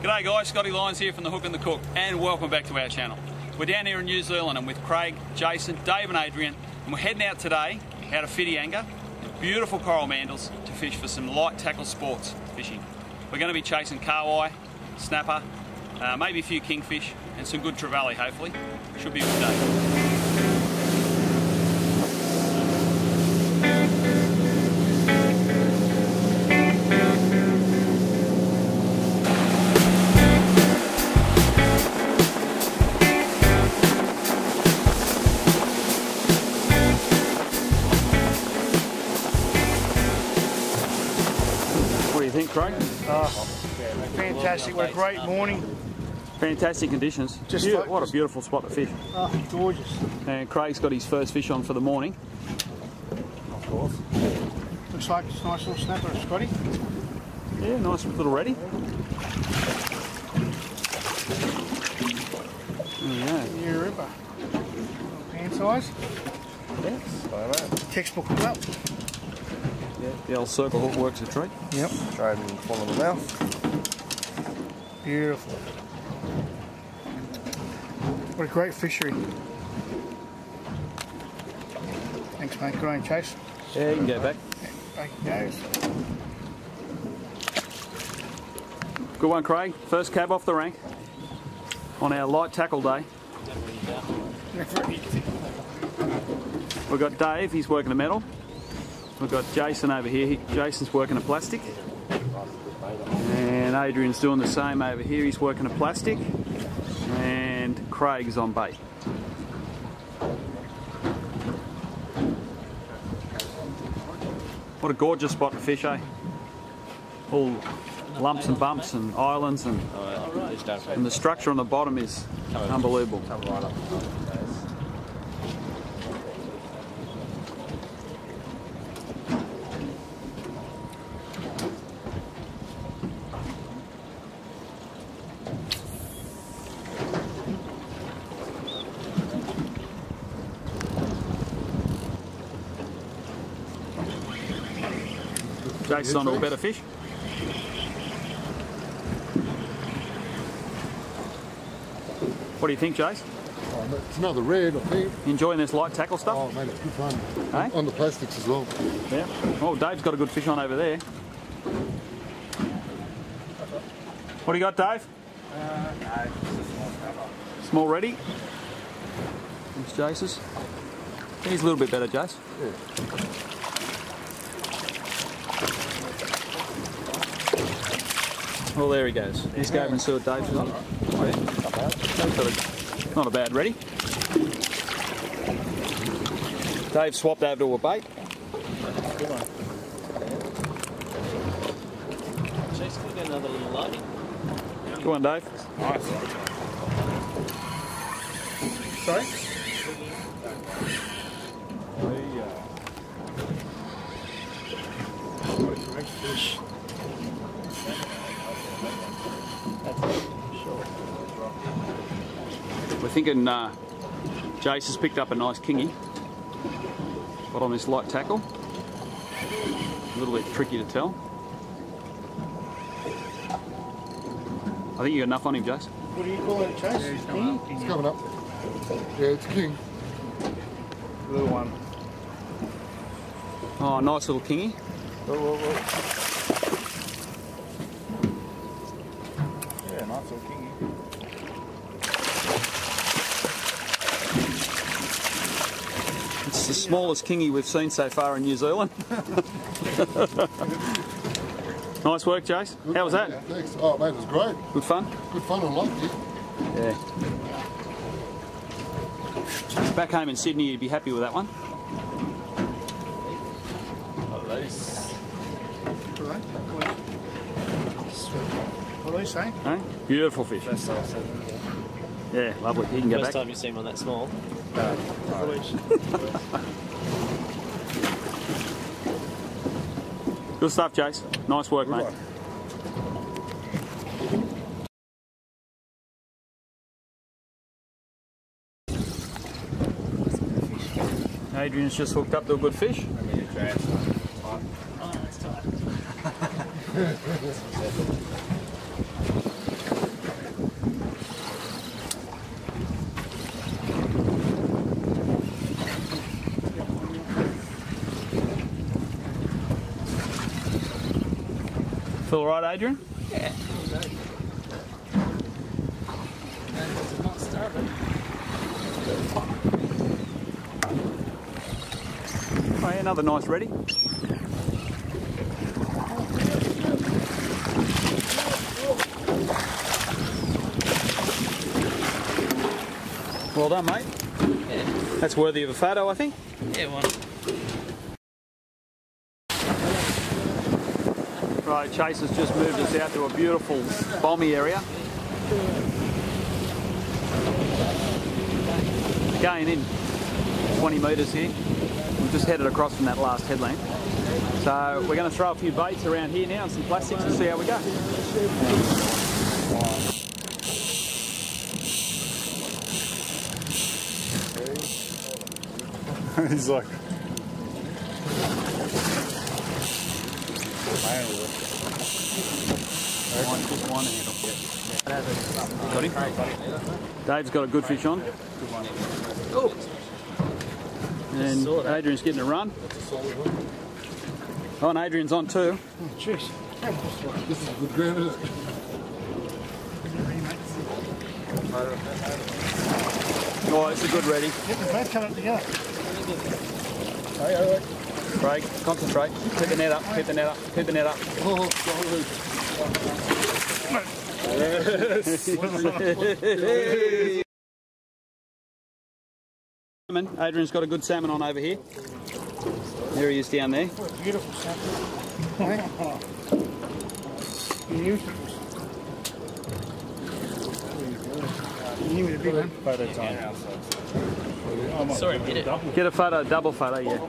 G'day guys, Scotty Lyons here from the Hook and the Cook, and welcome back to our channel. We're down here in New Zealand and with Craig, Jason, Dave and Adrian, and we're heading out today out of Whitianga in beautiful coral mandles to fish for some light tackle sports fishing. We're going to be chasing kahawai, snapper, maybe a few kingfish and some good trevally hopefully. Should be a good day. What do you think, Craig? Fantastic, what a great morning. Fantastic conditions. What a beautiful spot to fish. Oh, gorgeous. And Craig's got his first fish on for the morning. Of course. Looks like it's a nice little snapper, Scotty. Yeah, nice little ready. There we go. Yeah, ripper. Hand size. Yes. Textbook hookup. Yeah, the old circle hook works a treat. Yep. Straight in the front of the mouth. Beautiful. What a great fishery. Thanks, mate. Good on you, Chase. Yeah, you can go back. Back he goes. Good one, Craig. First cab off the rank on our light tackle day. We've got Dave, he's working a metal. We've got Jason over here. Jason's working a plastic. And Adrian's doing the same over here. He's working a plastic. And Craig's on bait. What a gorgeous spot to fish, eh? All lumps and bumps and islands, and the structure on the bottom is unbelievable. Jason's on to a better fish. What do you think, Jace? Oh, it's another red, I think. You enjoying this light tackle stuff? Oh, mate, it's good fun. Hey? On the plastics as well. Yeah. Oh, Dave's got a good fish on over there. What do you got, Dave? Small ready. Thanks, Jace's. He's a little bit better, Jace. Yeah. Well, there he goes. He's going and see what Dave's got. Not a bad ready. Dave swapped over to a bait. Good one. Chase, can we get another little lighting? Good one, Dave. Nice. Sorry? What a great fish. We're thinking Jace has picked up a nice kingy, but on this light tackle. A little bit tricky to tell. I think you got enough on him, Jace. What do you call it, Chase? Yeah, It's coming up. Yeah, it's a king. Little one. Oh, nice little kingy. Yeah, nice little kingy. It's the smallest kingy we've seen so far in New Zealand. Nice work, Jace. Good. How was that? Yeah, thanks. Oh, mate, it was great. Good fun? Good fun, I liked it. Yeah. Back home in Sydney, you'd be happy with that one. What are you saying? Eh? Beautiful fish. Yeah, lovely. You can go First back. time you've seen one that small. Good stuff, Jace. Nice work, mate. Adrian's just hooked up to a good fish. Feel all right, Adrian? Yeah. It's not starving. Oh, yeah, another nice ready. Well done, mate. Yeah. That's worthy of a photo, I think. Yeah, one. Right, Chase has just moved us out to a beautiful bommy area. Going in 20 metres here. We've just headed across from that last headland. So we're going to throw a few baits around here now and some plastics and see how we go. He's like... Got him? Dave's got a good fish on. Oh. And Adrian's getting a run. Oh, and Adrian's on too. Oh, jeez. This is good ground, isn't it? Oh, it's a good ready. Get the boat coming together. Craig, concentrate. Keep the net up, keep the net up, keep the net up. Oh, sorry. Adrian's got a good salmon on over here. There he is down there. Beautiful salmon. Beautiful. You need a big one. Photo time. Sorry, get it. Get a photo, double photo, yeah.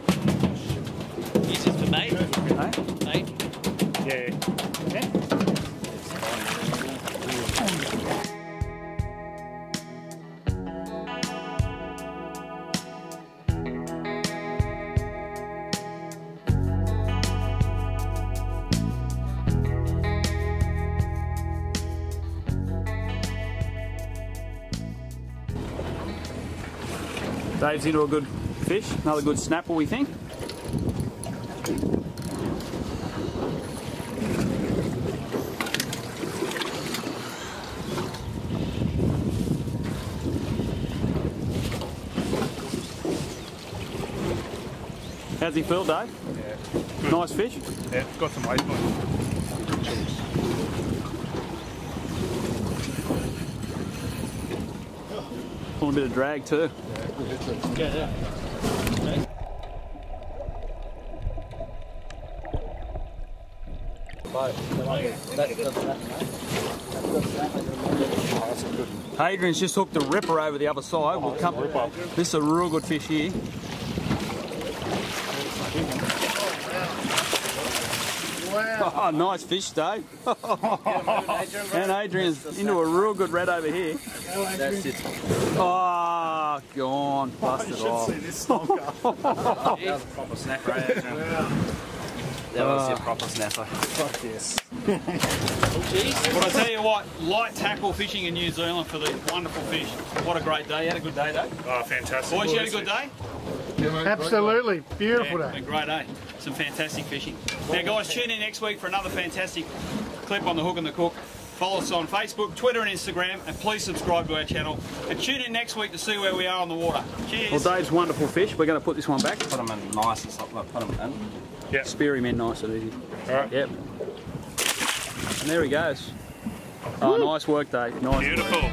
Use this for bait. Hey? Bait. Yeah. Yeah. Dave's into a good fish, another good snapper, we think. How's he feel, Dave? Yeah. Good. Nice fish? Yeah, got some weight on it. Pulling a bit of drag too. Yeah. Adrian's just hooked a ripper over the other side. We'll come. This is a real good fish here. Oh, nice fish, Dave. And Adrian's into a real good red over here. That's it. Oh, gone. Busted off. That was a proper snapper, That was your proper snapper. Fuck yes. Oh, jeez. But I tell you what, light tackle fishing in New Zealand for the wonderful fish. What a great day. You had a good day, Dave? Oh, fantastic. Boys, you had a good day? Absolutely. Beautiful Yeah, day. a great day. Some fantastic fishing. Now, guys, tune in next week for another fantastic clip on the Hook and the Cook. Follow us on Facebook, Twitter and Instagram, and please subscribe to our channel. And tune in next week to see where we are on the water. Cheers. Well, Dave's wonderful fish. We're going to put this one back. Put them in nice and stuff, like, put them in. Yeah. Spear him in nice and easy. All right. Yep. And there he goes. Oh, nice work, Dave. Nice. Beautiful.